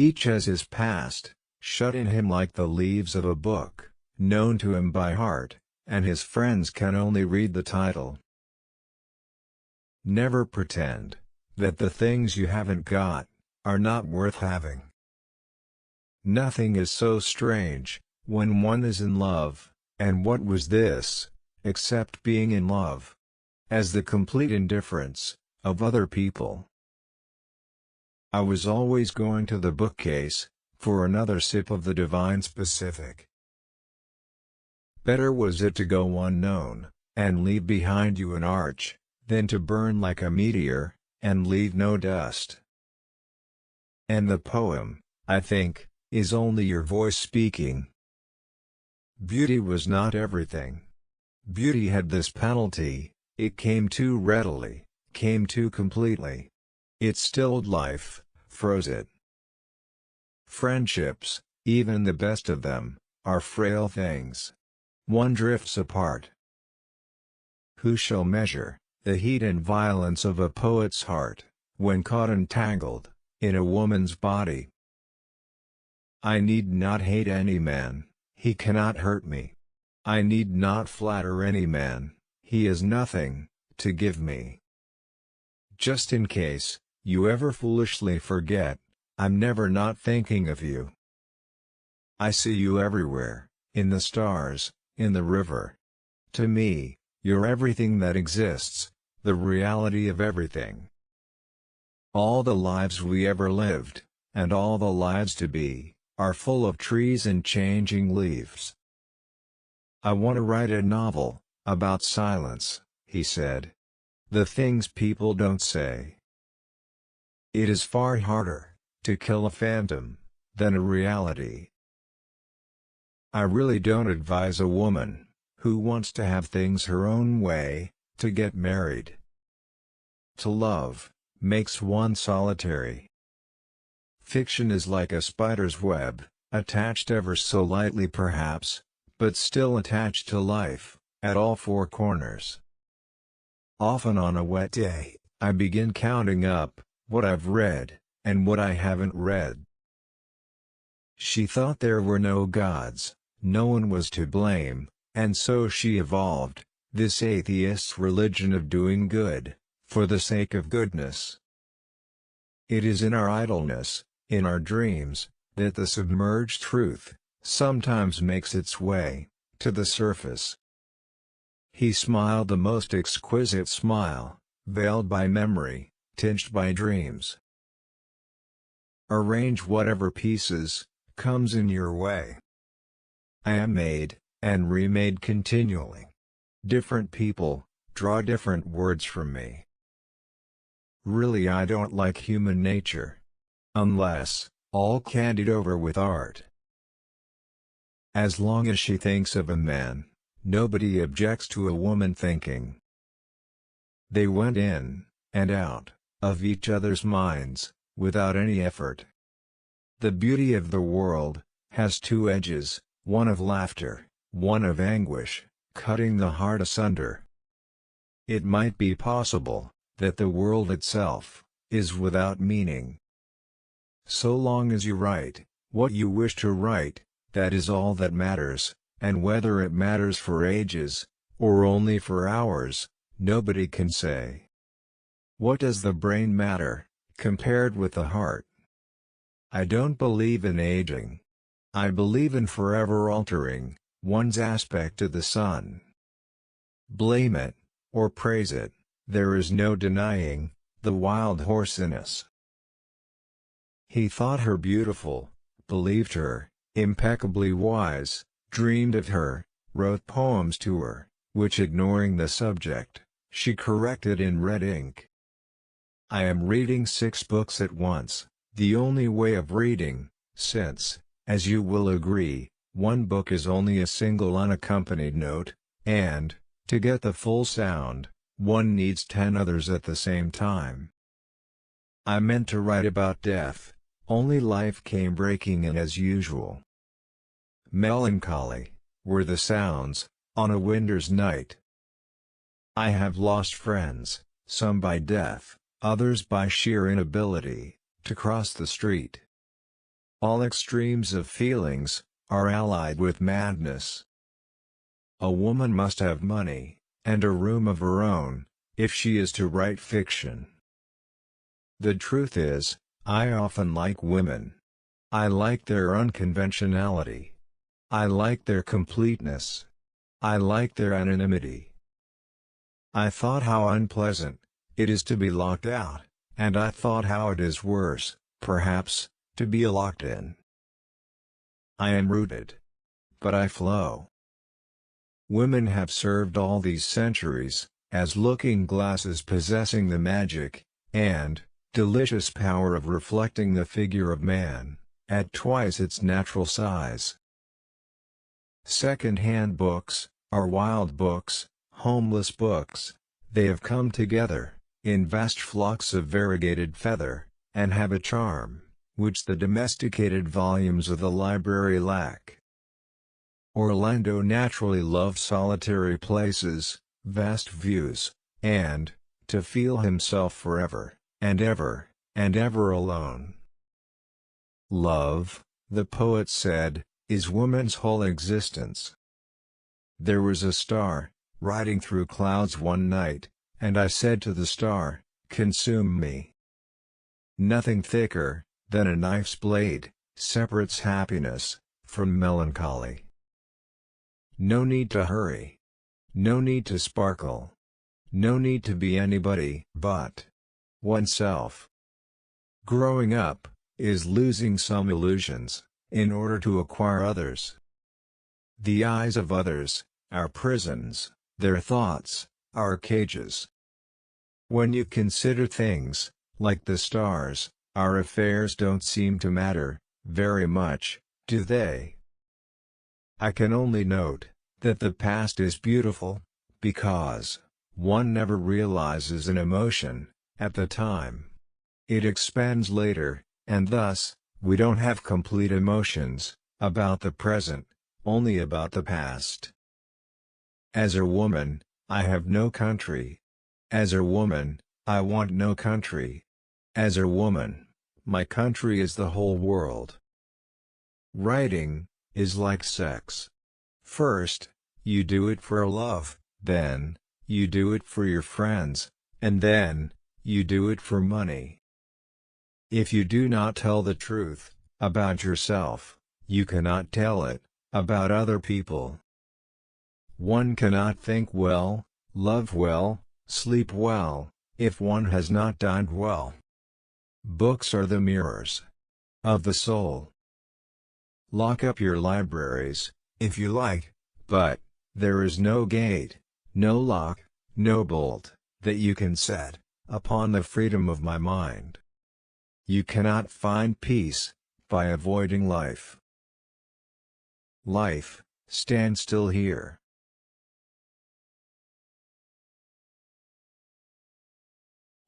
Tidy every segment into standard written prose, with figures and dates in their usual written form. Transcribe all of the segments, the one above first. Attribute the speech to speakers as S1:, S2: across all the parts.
S1: Each has his past, shut in him like the leaves of a book, known to him by heart, and his friends can only read the title. Never pretend that the things you haven't got are not worth having. Nothing is so strange when one is in love, and what was this, except being in love, as the complete indifference of other people? I was always going to the bookcase for another sip of the divine specific. Better was it to go unknown, and leave behind you an arch, than to burn like a meteor, and leave no dust. And the poem, I think, is only your voice speaking. Beauty was not everything. Beauty had this penalty: it came too readily, came too completely. It stilled life, froze it. Friendships, even the best of them, are frail things. One drifts apart. Who shall measure the heat and violence of a poet's heart, when caught entangled in a woman's body? I need not hate any man, he cannot hurt me. I need not flatter any man, he has nothing to give me. Just in case you ever foolishly forget, I'm never not thinking of you. I see you everywhere, in the stars, in the river. To me, you're everything that exists, the reality of everything. All the lives we ever lived, and all the lives to be, are full of trees and changing leaves. I want to write a novel about silence, he said. The things people don't say. It is far harder to kill a phantom than a reality. I really don't advise a woman who wants to have things her own way to get married. To love makes one solitary. Fiction is like a spider's web, attached ever so lightly perhaps, but still attached to life, at all four corners. Often on a wet day, I begin counting up what I've read, and what I haven't read. She thought there were no gods, no one was to blame, and so she evolved this atheist's religion of doing good, for the sake of goodness. It is in our idleness, in our dreams, that the submerged truth sometimes makes its way to the surface. He smiled the most exquisite smile, veiled by memory, tinged by dreams. Arrange whatever pieces comes in your way. I am made and remade continually. Different people draw different words from me. Really, I don't like human nature. Unless all candied over with art. As long as she thinks of a man, nobody objects to a woman thinking. They went in and out of each other's minds, without any effort. The beauty of the world has two edges, one of laughter, one of anguish, cutting the heart asunder. It might be possible that the world itself is without meaning. So long as you write what you wish to write, that is all that matters, and whether it matters for ages, or only for hours, nobody can say. What does the brain matter, compared with the heart? I don't believe in aging. I believe in forever altering one's aspect to the sun. Blame it, or praise it, there is no denying the wild horse in us. He thought her beautiful, believed her impeccably wise, dreamed of her, wrote poems to her, which, ignoring the subject, she corrected in red ink. I am reading 6 books at once, the only way of reading, since, as you will agree, one book is only a single unaccompanied note, and, to get the full sound, one needs 10 others at the same time. I meant to write about death, only life came breaking in as usual. Melancholy were the sounds on a winter's night. I have lost friends, some by death, others by sheer inability to cross the street. All extremes of feelings are allied with madness. A woman must have money, and a room of her own, if she is to write fiction. The truth is, I often like women. I like their unconventionality. I like their completeness. I like their anonymity. I thought how unpleasant it is to be locked out, and I thought how it is worse, perhaps, to be locked in. I am rooted. But I flow. Women have served all these centuries, as looking glasses possessing the magic, and delicious power of reflecting the figure of man, at twice its natural size. Second-hand books are wild books, homeless books. They have come together, in vast flocks of variegated feather, and have a charm, which the domesticated volumes of the library lack. Orlando naturally loved solitary places, vast views, and to feel himself forever, and ever alone. Love, the poet said, is woman's whole existence. There was a star, riding through clouds one night, and I said to the star, "Consume me." Nothing thicker than a knife's blade separates happiness from melancholy. No need to hurry. No need to sparkle. No need to be anybody but oneself. Growing up is losing some illusions in order to acquire others. The eyes of others are prisons, their thoughts are cages. When you consider things like the stars, our affairs don't seem to matter very much, do they? I can only note that the past is beautiful, because one never realizes an emotion at the time. It expands later, and thus, we don't have complete emotions about the present, only about the past. As a woman, I have no country. As a woman, I want no country. As a woman, my country is the whole world. Writing is like sex. First, you do it for love, then, you do it for your friends, and then, you do it for money. If you do not tell the truth about yourself, you cannot tell it about other people. One cannot think well, love well, sleep well, if one has not dined well. Books are the mirrors of the soul. Lock up your libraries, if you like, but there is no gate, no lock, no bolt, that you can set upon the freedom of my mind. You cannot find peace by avoiding life. Life, stand still here.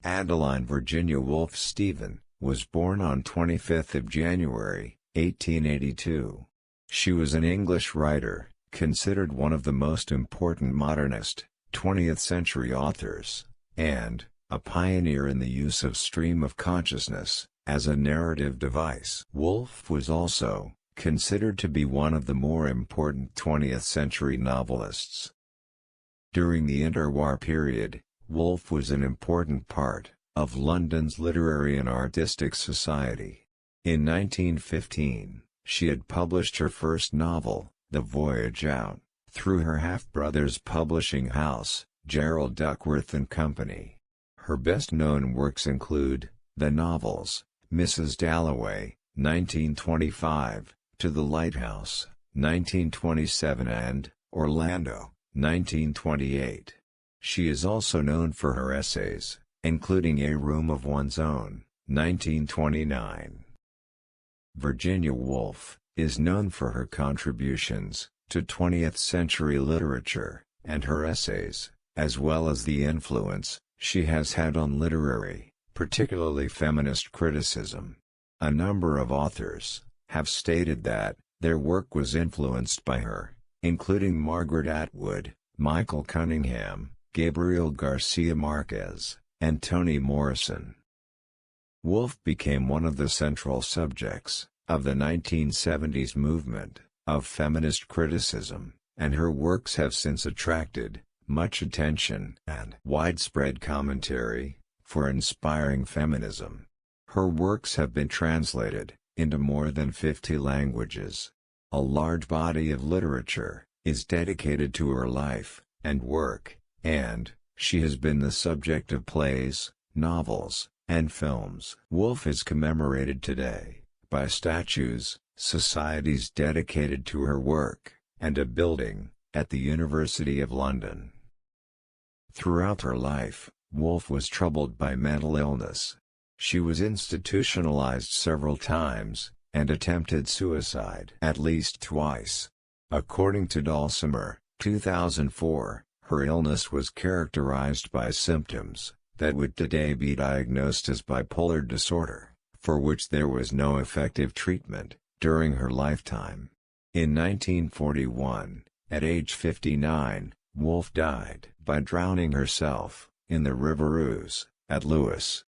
S1: Adeline Virginia Woolf Stephen was born on 25th of January, 1882. She was an English writer, considered one of the most important modernist, 20th-century authors, and a pioneer in the use of stream of consciousness as a narrative device. Woolf was also considered to be one of the more important 20th-century novelists. During the interwar period, Woolf was an important part of London's literary and artistic society. In 1915, she had published her first novel, The Voyage Out, through her half-brother's publishing house, Gerald Duckworth and Company. Her best-known works include the novels, Mrs. Dalloway, 1925, To the Lighthouse, 1927 and Orlando, 1928. She is also known for her essays, including A Room of One's Own, 1929. Virginia Woolf is known for her contributions to 20th-century literature, and her essays, as well as the influence she has had on literary, particularly feminist criticism. A number of authors have stated that their work was influenced by her, including Margaret Atwood, Michael Cunningham, Gabriel Garcia Marquez, and Toni Morrison. Woolf became one of the central subjects of the 1970s movement of feminist criticism, and her works have since attracted much attention and widespread commentary for inspiring feminism. Her works have been translated into more than 50 languages. A large body of literature is dedicated to her life and work, and she has been the subject of plays, novels, and films. Woolf is commemorated today by statues, societies dedicated to her work, and a building at the University of London. Throughout her life, Woolf was troubled by mental illness. She was institutionalized several times, and attempted suicide at least twice. According to Dulcimer, 2004, her illness was characterized by symptoms that would today be diagnosed as bipolar disorder, for which there was no effective treatment during her lifetime. In 1941, at age 59, Woolf died by drowning herself in the River Ouse, at Lewes,